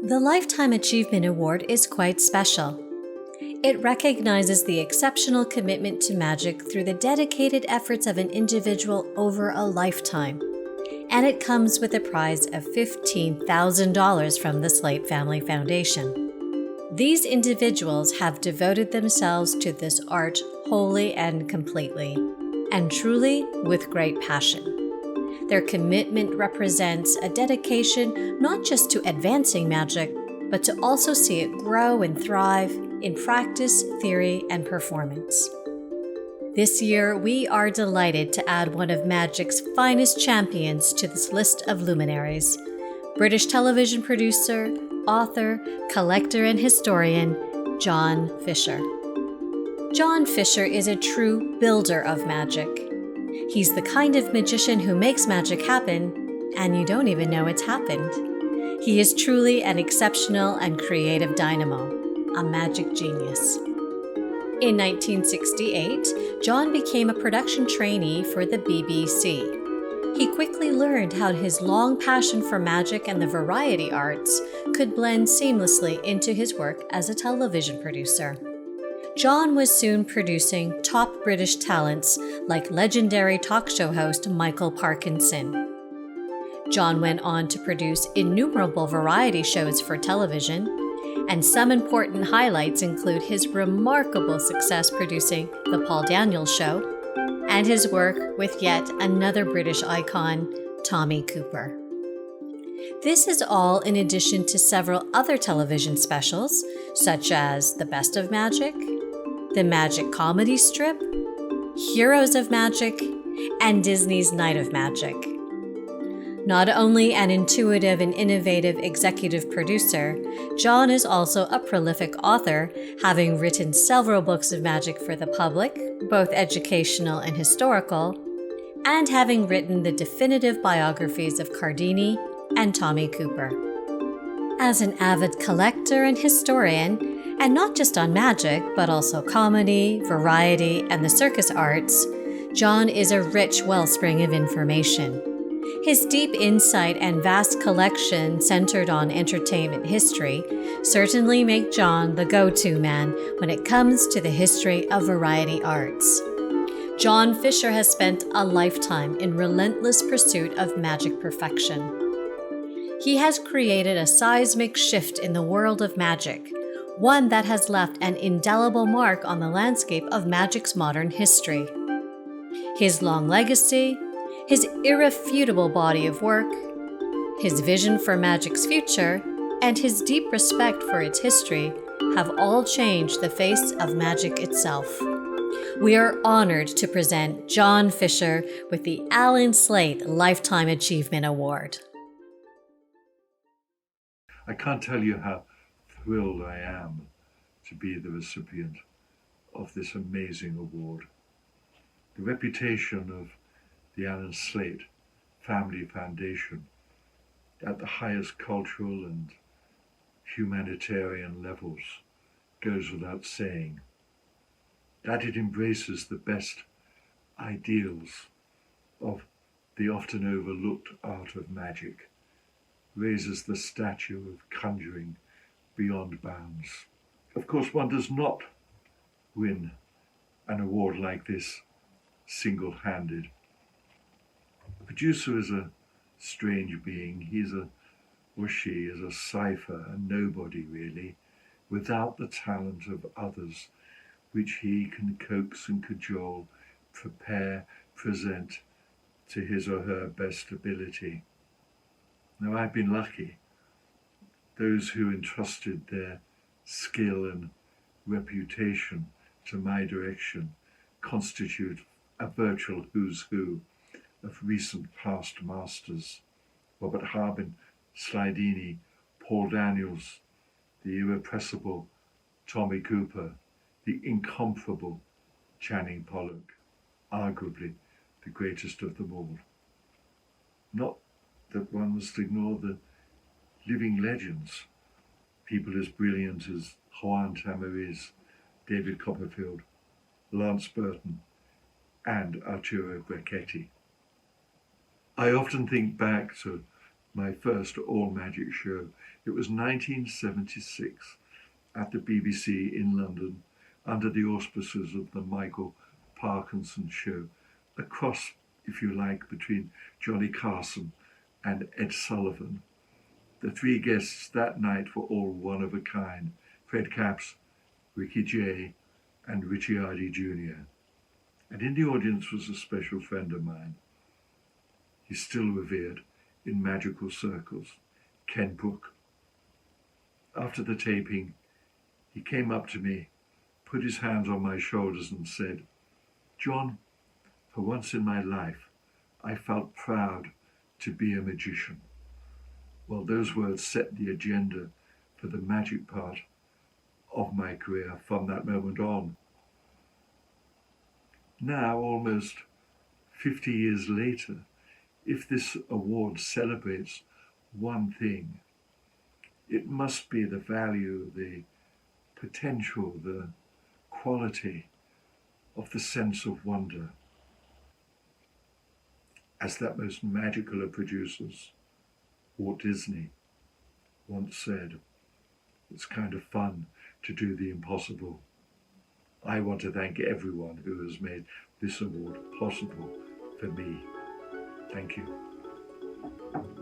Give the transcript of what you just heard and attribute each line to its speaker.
Speaker 1: The Lifetime Achievement Award is quite special. It recognizes the exceptional commitment to magic through the dedicated efforts of an individual over a lifetime. And it comes with a prize of $15,000 from the Slaight Family Foundation. These individuals have devoted themselves to this art wholly and completely, and truly with great passion. Their commitment represents a dedication not just to advancing magic, but to also see it grow and thrive in practice, theory, and performance. This year, we are delighted to add one of magic's finest champions to this list of luminaries, British television producer, author, collector, and historian, John Fisher. John Fisher is a true builder of magic. He's the kind of magician who makes magic happen, and you don't even know it's happened. He is truly an exceptional and creative dynamo, a magic genius. In 1968, John became a production trainee for the BBC. He quickly learned how his long passion for magic and the variety arts could blend seamlessly into his work as a television producer. John was soon producing top British talents like legendary talk show host Michael Parkinson. John went on to produce innumerable variety shows for television, and some important highlights include his remarkable success producing The Paul Daniels Show and his work with yet another British icon, Tommy Cooper. This is all in addition to several other television specials, such as The Best of Magic, the Magic Comedy Strip, Heroes of Magic, and Disney's Night of Magic. Not only an intuitive and innovative executive producer, John is also a prolific author, having written several books of magic for the public, both educational and historical, and having written the definitive biographies of Cardini and Tommy Cooper. As an avid collector and historian, and not just on magic, but also comedy, variety, and the circus arts, John is a rich wellspring of information. His deep insight and vast collection centered on entertainment history certainly make John the go-to man when it comes to the history of variety arts. John Fisher has spent a lifetime in relentless pursuit of magic perfection. He has created a seismic shift in the world of magic, one that has left an indelible mark on the landscape of magic's modern history. His long legacy, his irrefutable body of work, his vision for magic's future, and his deep respect for its history have all changed the face of magic itself. We are honored to present John Fisher with the Alan Slaight Lifetime Achievement Award.
Speaker 2: I can't tell you how thrilled I am to be the recipient of this amazing award. The reputation of the Alan Slaight Family Foundation at the highest cultural and humanitarian levels goes without saying. That it embraces the best ideals of the often overlooked art of magic raises the stature of conjuring beyond bounds. Of course, one does not win an award like this single-handed. The producer is a strange being. Or she is a cipher, a nobody really, without the talent of others, which he can coax and cajole, prepare, present to his or her best ability. Now, I've been lucky. Those who entrusted their skill and reputation to my direction constitute a virtual who's who of recent past masters: Robert Harbin, Slidini, Paul Daniels, the irrepressible Tommy Cooper, the incomparable Channing Pollock, arguably the greatest of them all. Not that one must ignore the living legends, people as brilliant as Juan Tamariz, David Copperfield, Lance Burton, and Arturo Brachetti. I often think back to my first all-magic show. It was 1976 at the BBC in London under the auspices of the Michael Parkinson Show, a cross, if you like, between Johnny Carson and Ed Sullivan. The three guests that night were all one of a kind: Fred Capps, Ricky Jay, and Richie Hardy Jr. And in the audience was a special friend of mine. He's still revered in magical circles, Ken Brook. After the taping, he came up to me, put his hands on my shoulders and said, "John, for once in my life, I felt proud to be a magician." Well, those words set the agenda for the magic part of my career from that moment on. Now, almost 50 years later, if this award celebrates one thing, it must be the value, the potential, the quality of the sense of wonder. As that most magical of producers, Walt Disney, once said, "It's kind of fun to do the impossible." I want to thank everyone who has made this award possible for me. Thank you.